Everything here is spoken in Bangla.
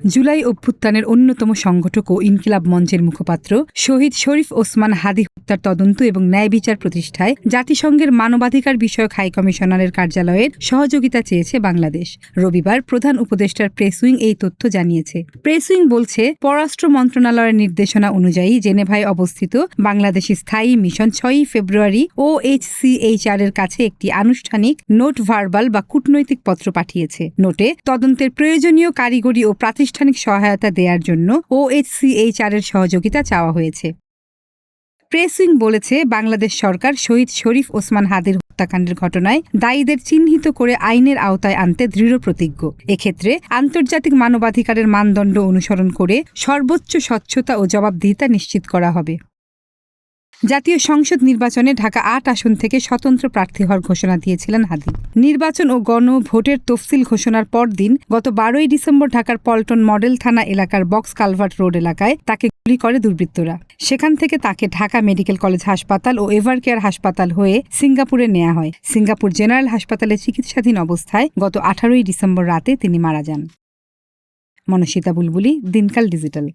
জুলাই অভ্যুত্থানের অন্যতম সংগঠক ও ইনকিলাব মঞ্চের মুখপাত্র শহীদ শরীফ ওসমান হাদী হত্যার তদন্ত এবং ন্যায় বিচার প্রতিষ্ঠায় জাতিসংঘের মানবাধিকার বিষয়ক হাই কমিশনারের কার্যালয়ের সহযোগিতা চেয়েছে বাংলাদেশ। রবিবার প্রধান উপদেষ্টার প্রেস উইং এই তথ্য জানিয়েছে। প্রেস উইং বলছে, পররাষ্ট্র মন্ত্রণালয়ের নির্দেশনা অনুযায়ী জেনেভায় অবস্থিত বাংলাদেশি স্থায়ী মিশন 6 ফেব্রুয়ারি OHCHR এর কাছে একটি আনুষ্ঠানিক নোট ভার্বাল বা কূটনৈতিক পত্র পাঠিয়েছে। নোটে তদন্তের প্রয়োজনীয় কারিগরি ও প্রাতিষ্ঠানিক সহায়তা দেওয়ার জন্য OHCHR এর সহযোগিতা চাওয়া হয়েছে। প্রেস উইং বলেছে, বাংলাদেশ সরকার শহীদ শরীফ ওসমান হাদীর হত্যাকাণ্ডের ঘটনায় দায়ীদের চিহ্নিত করে আইনের আওতায় আনতে দৃঢ় প্রতিজ্ঞ। এক্ষেত্রে আন্তর্জাতিক মানবাধিকারের মানদণ্ড অনুসরণ করে সর্বোচ্চ স্বচ্ছতা ও জবাবদিহিতা নিশ্চিত করা হবে। জাতীয় সংসদ নির্বাচনে ঢাকা ৮ আসন থেকে স্বতন্ত্র প্রার্থী হওয়ার ঘোষণা দিয়েছিলেন হাদী। নির্বাচন ও গণভোটের তফসিল ঘোষণার পরদিন গত 12ই ডিসেম্বর ঢাকার পল্টন মডেল থানা এলাকার বক্স কালভার্ট রোড এলাকায় তাকে গুলি করে দুর্বৃত্তরা। সেখান থেকে তাকে ঢাকা মেডিকেল কলেজ হাসপাতাল ও এভারকেয়ার হাসপাতাল হয়ে সিঙ্গাপুরে নেওয়া হয়। সিঙ্গাপুর জেনারেল হাসপাতালে চিকিৎসাধীন অবস্থায় গত 18ই ডিসেম্বর রাতে তিনি মারা যান। মনস্বিতা বুলবুলি, দিনকাল ডিজিটাল।